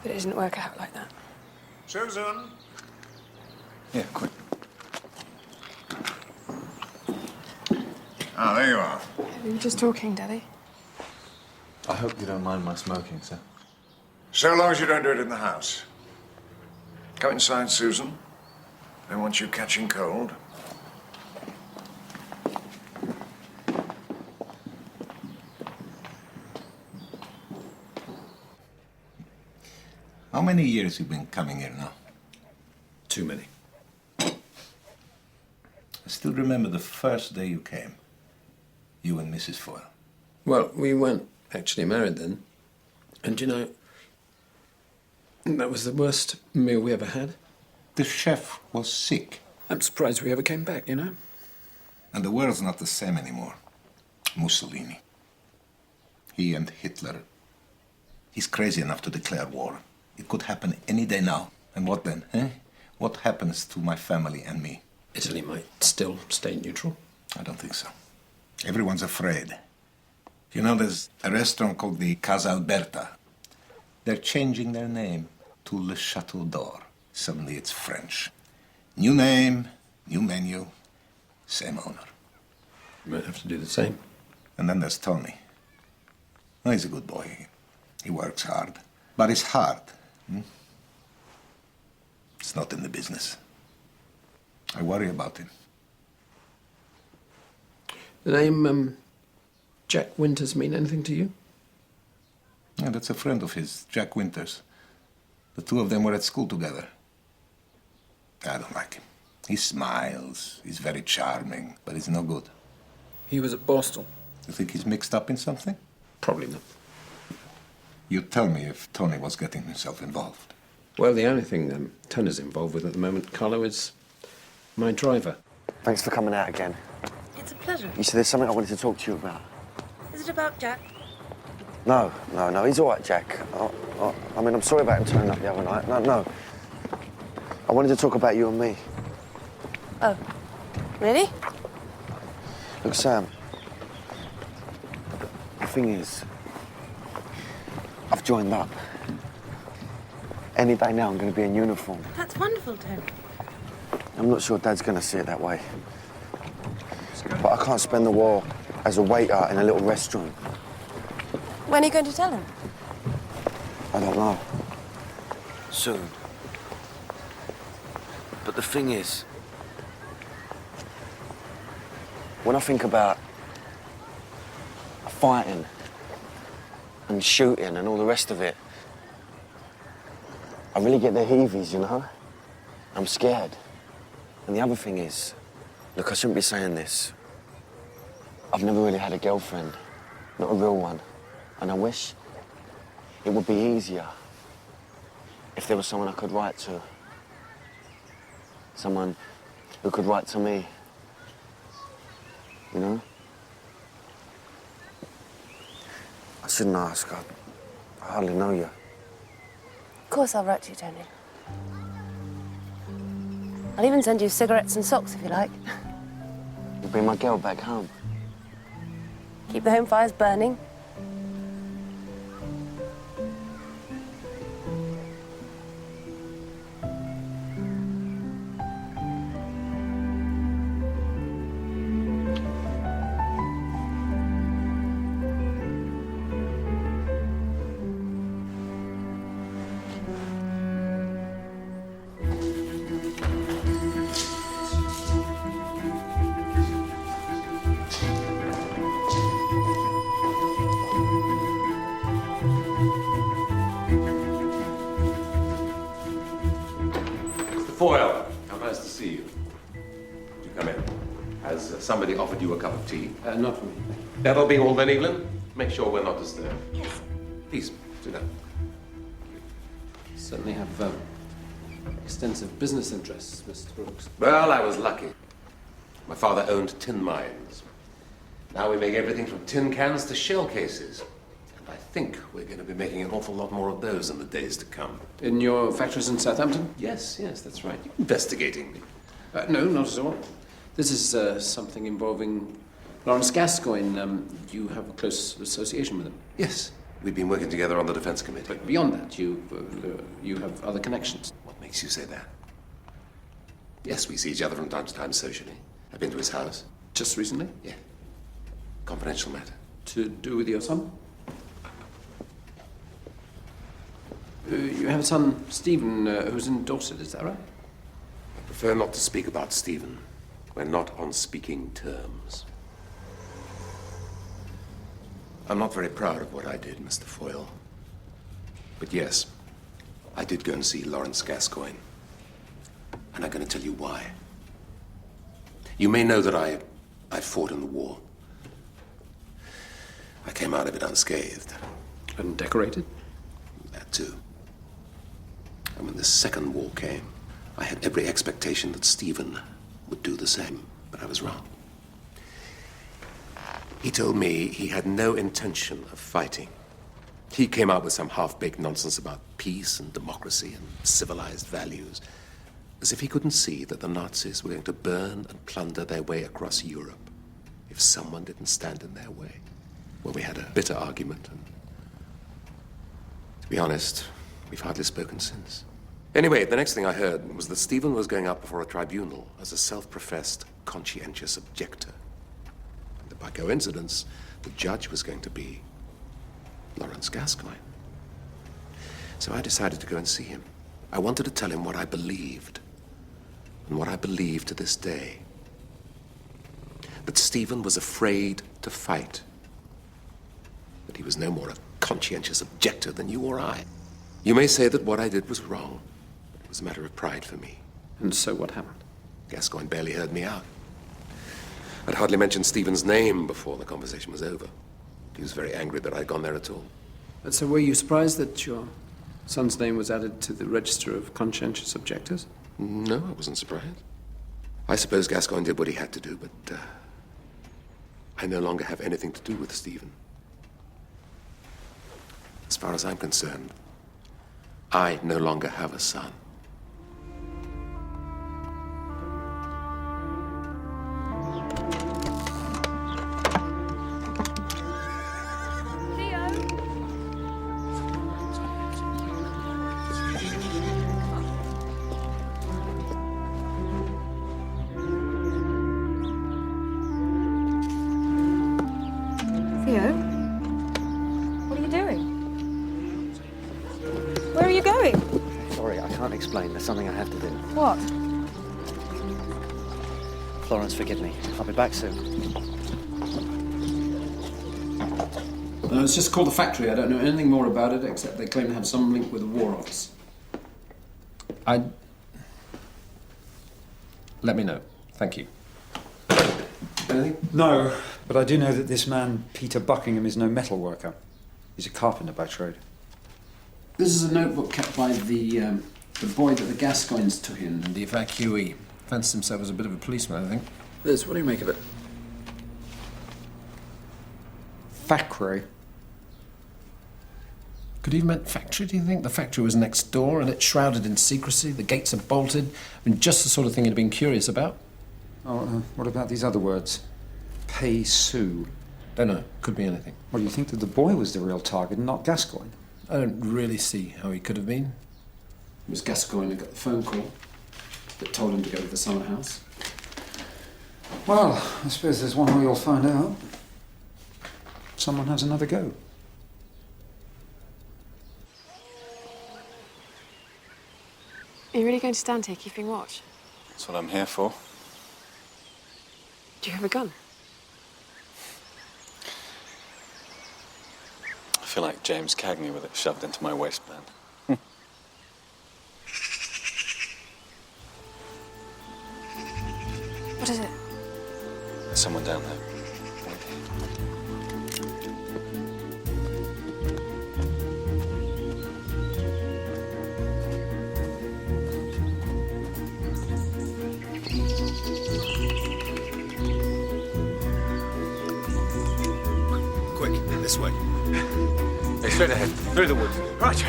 But it didn't work out like that. Susan? Yeah, quick. Ah, there you are. We were just talking, Daddy. I hope you don't mind my smoking, sir. So long as you don't do it in the house. Come inside, Susan. Don't want you catching cold. How many years you been coming here now? Too many. I still remember the first day you came. You and Mrs. Foyle. Well, we weren't actually married then. And you know, that was the worst meal we ever had. The chef was sick. I'm surprised we ever came back, you know? And the world's not the same anymore. Mussolini. He and Hitler. He's crazy enough to declare war. It could happen any day now. And what then, eh? What happens to my family and me? Italy might still stay neutral. I don't think so. Everyone's afraid. You know, there's a restaurant called the Casa Alberta. They're changing their name to Le Chateau d'Or. Suddenly it's French. New name, new menu, same owner. You might have to do the same. And then there's Tony. Oh, he's a good boy. He works hard. But his heart, it's not in the business. I worry about him. The name, Jack Winters mean anything to you? Yeah, that's a friend of his, Jack Winters. The two of them were at school together. I don't like him. He smiles, he's very charming, but he's no good. He was at Boston. You think he's mixed up in something? Probably not. You tell me if Tony was getting himself involved. Well, the only thing Tony's involved with at the moment, Carlo, is my driver. Thanks for coming out again. It's a pleasure. You said there's something I wanted to talk to you about. Is it about Jack? No, he's all right, Jack. I mean, I'm sorry about him turning up the other night. No. I wanted to talk about you and me. Oh, really? Look, Sam, the thing is, I've joined up. Any day now, I'm going to be in uniform. That's wonderful, Tony. I'm not sure Dad's going to see it that way. But I can't spend the war as a waiter in a little restaurant. When are you going to tell him? I don't know. Soon. But the thing is, when I think about fighting and shooting and all the rest of it, I really get the heavies, you know? I'm scared. And the other thing is, look, I shouldn't be saying this. I've never really had a girlfriend, not a real one. And I wish it would be easier if there was someone I could write to. Someone who could write to me. You know? I shouldn't ask. I hardly know you. Of course I'll write to you, Tony. I'll even send you cigarettes and socks if you like. You'll bring my girl back home. Keep the home fires burning. Foyle, how nice to see you. Would you come in? Has somebody offered you a cup of tea? Not for me. That'll be all then, Evelyn. Make sure we're not disturbed. Yes. Please, sit down. Certainly have extensive business interests, Mr. Brooks. Well, I was lucky. My father owned tin mines. Now we make everything from tin cans to shell cases. And I think we're going to be making an awful lot more of those in the days to come. In your factories in Southampton? Yes, that's right. You're investigating me. No, not at all. This is something involving Lawrence Gascoigne. You have a close association with him. Yes, We've been working together on the defense committee. But beyond that, you have other connections. What makes you say that? Yes, we see each other from time to time socially. I've been to his house. Just recently? Yeah. Confidential matter. To do with your son? You have a son, Stephen, who's in Dorset, is that right? I prefer not to speak about Stephen. We're not on speaking terms. I'm not very proud of what I did, Mr. Foyle. But yes, I did go and see Lawrence Gascoigne. And I'm going to tell you why. You may know that I fought in the war. I came out of it unscathed. And decorated? That too. And when the second war came, I had every expectation that Stephen would do the same, but I was wrong. He told me he had no intention of fighting. He came out with some half-baked nonsense about peace and democracy and civilized values, as if he couldn't see that the Nazis were going to burn and plunder their way across Europe if someone didn't stand in their way. Well, we had a bitter argument, and to be honest, we've hardly spoken since. Anyway, the next thing I heard was that Stephen was going up before a tribunal as a self-professed conscientious objector. And that by coincidence, the judge was going to be Lawrence Gascoigne. So I decided to go and see him. I wanted to tell him what I believed, and what I believe to this day. That Stephen was afraid to fight. That he was no more a conscientious objector than you or I. You may say that what I did was wrong. It was a matter of pride for me. And so what happened? Gascoigne barely heard me out. I'd hardly mentioned Stephen's name before the conversation was over. He was very angry that I'd gone there at all. And so were you surprised that your son's name was added to the register of conscientious objectors? No, I wasn't surprised. I suppose Gascoigne did what he had to do, but I no longer have anything to do with Stephen. As far as I'm concerned, I no longer have a son. Theo? What are you doing? Where are you going? Sorry, I can't explain. There's something I have to do. What? Florence, forgive me. I'll be back soon. It's just called the Factory. I don't know anything more about it, except they claim to have some link with the War Office. Let me know. Thank you. Anything? No, but I do know that this man, Peter Buckingham, is no metal worker. He's a carpenter by trade. This is a notebook kept by the boy that the Gascoignes took in. And the evacuee. Fancied himself as a bit of a policeman, I think. Liz, what do you make of it? Factory. Could he have meant factory, do you think? The factory was next door and it's shrouded in secrecy. The gates are bolted. I mean, just the sort of thing he'd have been curious about. Oh, what about these other words? Pay Sue. Don't know. Could be anything. Well, you think that the boy was the real target and not Gascoigne? I don't really see how he could have been. It was Gascoigne who got the phone call that told him to go to the summer house. Well, I suppose there's one way you'll find out. Someone has another go. Are you really going to stand here keeping watch? That's what I'm here for. Do you have a gun? I feel like James Cagney with it shoved into my waistband. What is it? There's someone down there. Quick, this way. Hey, straight ahead, through the woods. Right.